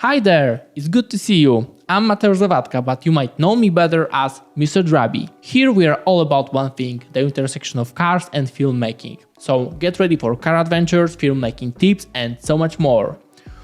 Hi there, it's good to see you. I'm Mateusz Zawadka, but you might know me better as Mr. Drabby. Here we are all about one thing, the intersection of cars and filmmaking. So get ready for car adventures, filmmaking tips and so much more.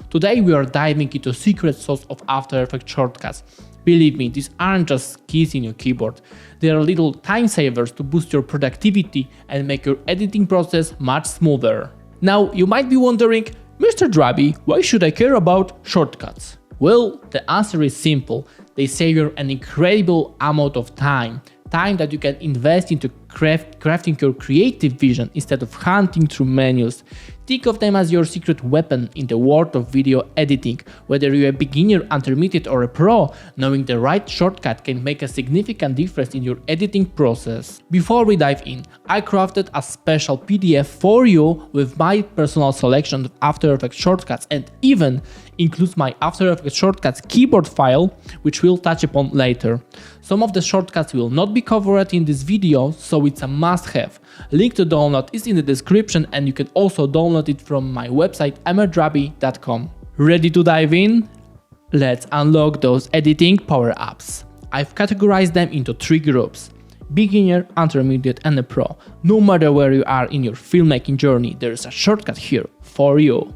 Today we are diving into secret sauce of After Effects shortcuts. Believe me, these aren't just keys in your keyboard. They are little time savers to boost your productivity and make your editing process much smoother. Now you might be wondering, Mr. Drabby, why should I care about shortcuts? Well, the answer is simple. They save you an incredible amount of time that you can invest into crafting your creative vision instead of hunting through menus. Think of them as your secret weapon in the world of video editing. Whether you're a beginner, intermediate or a pro, knowing the right shortcut can make a significant difference in your editing process. Before we dive in, I crafted a special PDF for you with my personal selection of After Effects shortcuts and even includes my After Effects shortcuts keyboard file, which we'll touch upon later. Some of the shortcuts will not be covered in this video, so it's a must-have. Link to download is in the description and you can also download it from my website mrdrabby.com. Ready to dive in? Let's unlock those editing power-ups. I've categorized them into 3 groups: beginner, intermediate and a pro. No matter where you are in your filmmaking journey, there is a shortcut here for you.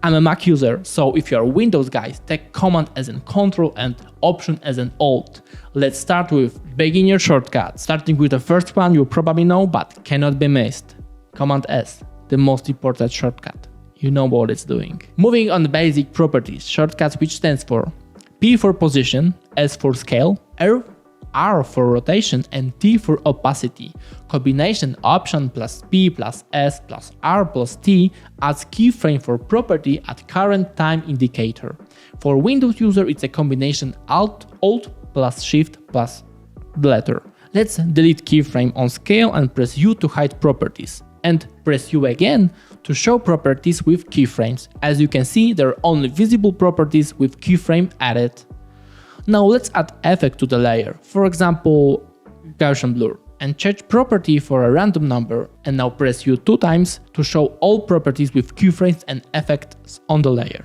I'm a Mac user, so if you are a Windows guy, take Command as in Control and Option as in Alt. Let's start with beginner shortcuts. Starting with the first one you probably know but cannot be missed. Command S, the most important shortcut. You know what it's doing. Moving on the basic properties, shortcuts which stands for P for position, S for scale, R for rotation and T for opacity. Combination Option plus P plus S plus R plus T adds keyframe for property at current time indicator. For Windows user it's a combination Alt plus Shift plus the letter. Let's delete keyframe on scale and press U to hide properties. And press U again to show properties with keyframes. As you can see, there are only visible properties with keyframe added. Now let's add effect to the layer, for example Gaussian blur, and change property for a random number, and now press U 2 times to show all properties with keyframes and effects on the layer.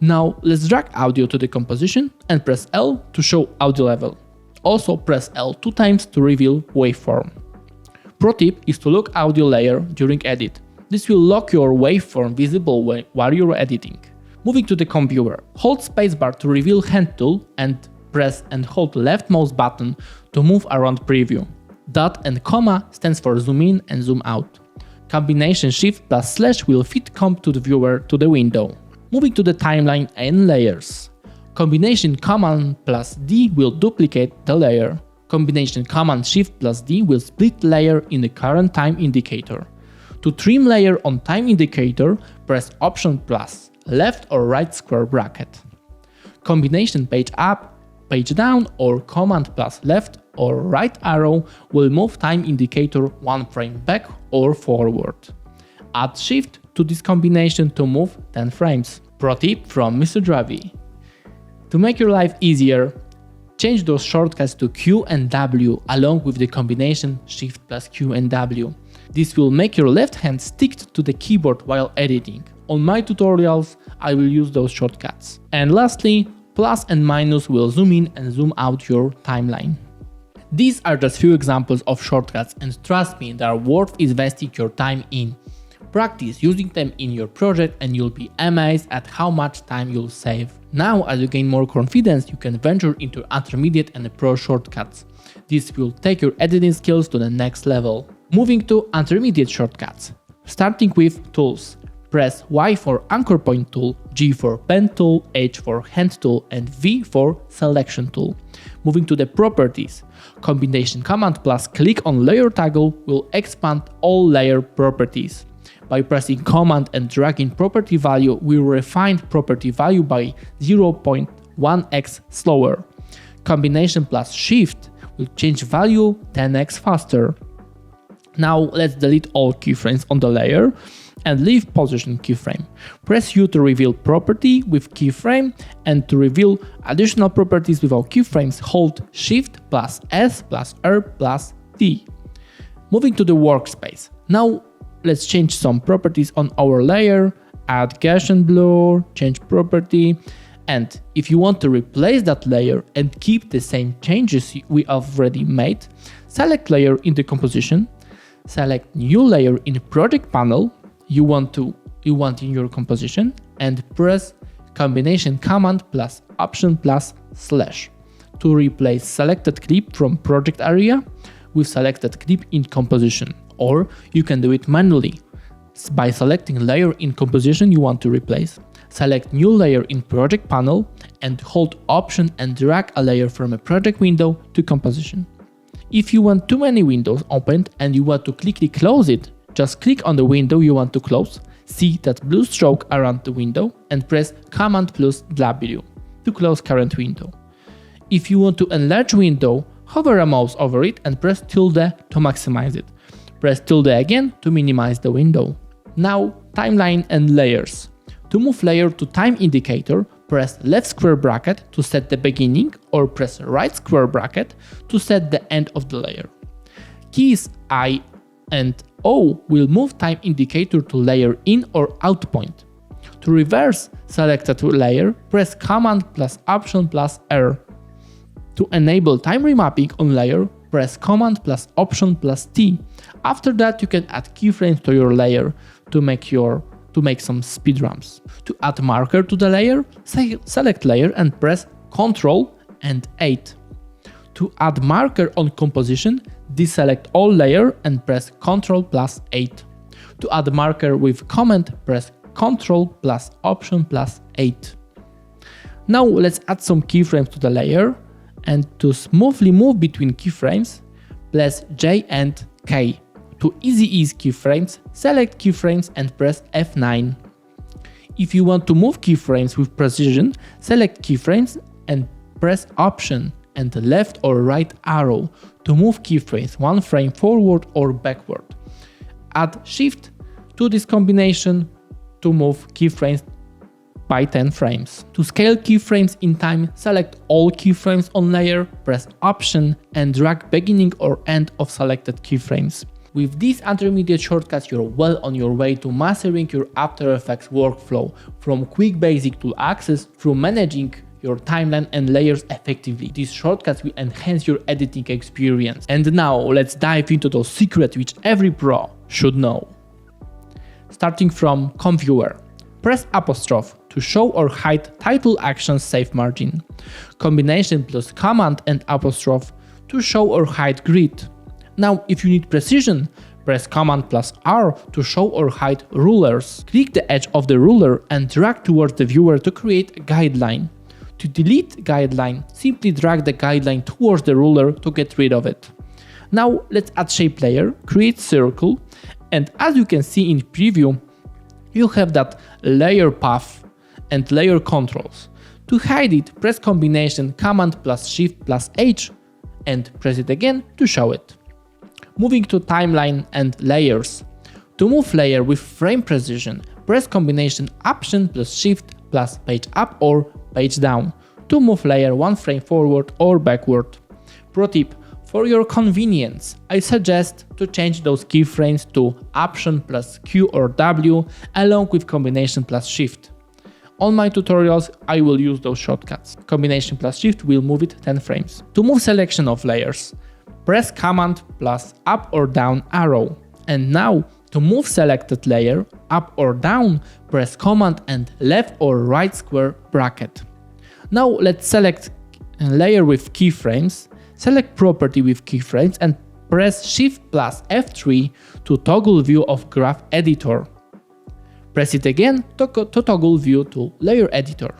Now let's drag audio to the composition and press L to show audio level. Also press L 2 times to reveal waveform. Pro tip is to lock audio layer during edit. This will lock your waveform visible while you're editing. Moving to the computer, hold spacebar to reveal hand tool and press and hold left mouse button to move around preview. Dot and comma stands for zoom in and zoom out. Combination Shift plus slash will fit comp to the viewer to the window. Moving to the timeline and layers. Combination Command plus D will duplicate the layer. Combination Command Shift plus D will split layer in the current time indicator. To trim layer on time indicator, press Option plus left or right square bracket. Combination page up, page down or command plus left or right arrow will move time indicator 1 frame back or forward. Add shift to this combination to move 10 frames. Pro tip from Mr. Drabby. To make your life easier, change those shortcuts to Q and W along with the combination Shift plus Q and W. This will make your left hand stick to the keyboard while editing. On my tutorials, I will use those shortcuts. And lastly, plus and minus will zoom in and zoom out your timeline. These are just few examples of shortcuts and trust me, they are worth investing your time in. Practice using them in your project and you'll be amazed at how much time you'll save. Now, as you gain more confidence, you can venture into intermediate and pro shortcuts. This will take your editing skills to the next level. Moving to intermediate shortcuts. Starting with tools. Press Y for anchor point tool, G for pen tool, H for hand tool and V for selection tool. Moving to the properties. Combination Command plus click on layer toggle will expand all layer properties. By pressing Command and dragging property value, we refine property value by 0.1x slower. Combination plus Shift will change value 10x faster. Now let's delete all keyframes on the layer and leave position keyframe. Press U to reveal property with keyframe, and to reveal additional properties without keyframes, hold Shift plus S plus R plus T. Moving to the workspace. Now let's change some properties on our layer add Gaussian blur, change property, and if you want to replace that layer and keep the same changes we already made, select layer in the composition, select new layer in project panel you want in your composition, and press combination command plus option plus slash to replace selected clip from project area with selected clip in composition. Or you can do it manually by selecting layer in composition you want to replace, select new layer in project panel, and hold option and drag a layer from a project window to composition. If you want too many windows opened and you want to quickly close it, just click on the window you want to close, see that blue stroke around the window, and press Command plus W to close current window. If you want to enlarge window, hover a mouse over it and press tilde to maximize it. Press tilde again to minimize the window. Now, timeline and layers. To move layer to time indicator, press left square bracket to set the beginning, or press right square bracket to set the end of the layer. Keys I and O will move time indicator to layer in or out point. To reverse selected layer, press Command plus Option plus R. To enable time remapping on layer, press Command plus Option plus T. After that, you can add keyframes to your layer to make some speed ramps. To add marker to the layer, select layer and press Ctrl and 8. To add marker on composition, deselect all layer and press Ctrl plus 8. To add marker with comment, press Ctrl plus Option plus 8. Now let's add some keyframes to the layer, and to smoothly move between keyframes, press J and K. To easy ease keyframes, select keyframes and press F9. If you want to move keyframes with precision, select keyframes and press Option and left or right arrow to move keyframes one frame forward or backward. Add Shift to this combination to move keyframes by 10 frames. To scale keyframes in time, select all keyframes on layer, press Option and drag beginning or end of selected keyframes. With these intermediate shortcuts, you're well on your way to mastering your After Effects workflow, from quick basic tool access through managing your timeline and layers effectively. These shortcuts will enhance your editing experience. And now let's dive into those secrets which every pro should know. Starting from Comp Viewer. Press apostrophe to show or hide title actions save margin. Combination plus command and apostrophe to show or hide grid. Now, if you need precision, press Command plus R to show or hide rulers. Click the edge of the ruler and drag towards the viewer to create a guideline. To delete guideline, simply drag the guideline towards the ruler to get rid of it. Now let's add shape layer, create circle, and as you can see in preview, you have that layer path and layer controls. To hide it, press combination Command plus Shift plus H and press it again to show it. Moving to timeline and layers. To move layer with frame precision, press combination Option plus Shift plus page up or page down to move layer one frame forward or backward. Pro tip: for your convenience, I suggest to change those keyframes to Option plus Q or W along with combination plus Shift. On my tutorials, I will use those shortcuts. Combination plus Shift will move it 10 frames. To move selection of layers, press Command plus up or down arrow. And now, to move selected layer up or down, press Command and left or right square bracket. Now let's select a layer with keyframes, select property with keyframes and press Shift plus F3 to toggle view of graph editor. Press it again to toggle view to layer editor.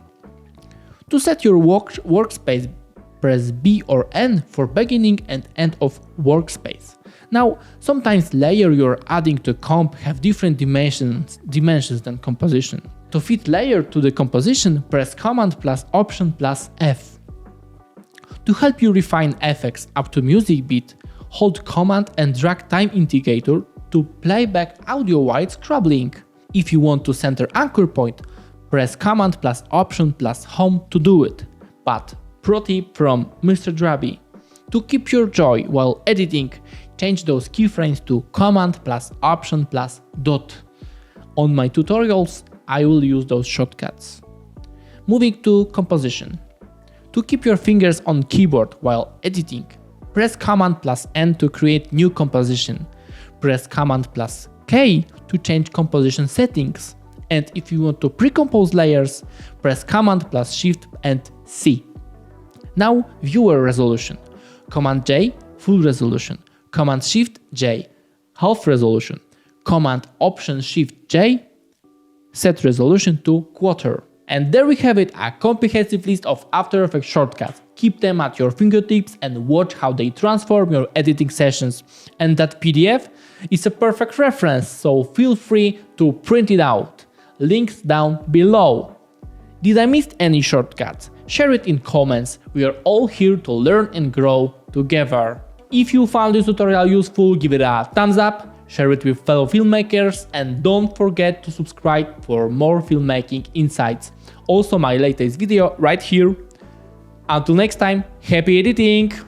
To set your workspace, press B or N for beginning and end of workspace. Now, sometimes layer you're adding to comp have different dimensions than composition. To fit layer to the composition, press Command plus Option plus F. To help you refine effects up to music beat, hold Command and drag time indicator to play back audio while scrubbing. If you want to center anchor point, press Command plus Option plus Home to do it. But pro tip from Mr. Drabby: to keep your joy while editing, change those keyframes to Command plus Option plus dot. On my tutorials, I will use those shortcuts. Moving to composition. To keep your fingers on keyboard while editing, press Command plus N to create new composition. Press Command plus K to change composition settings. And if you want to pre-compose layers, press Command plus Shift and C. Now viewer resolution. Command J, full resolution. Command Shift J, half resolution. Command Option Shift J, set resolution to quarter. And there we have it, a comprehensive list of After Effects shortcuts. Keep them at your fingertips and watch how they transform your editing sessions. And that PDF is a perfect reference, so feel free to print it out. Links down below. Did I miss any shortcuts? Share it in comments. We are all here to learn and grow together. If you found this tutorial useful, give it a thumbs up, share it with fellow filmmakers, and don't forget to subscribe for more filmmaking insights. Also my latest video right here. Until next time, happy editing!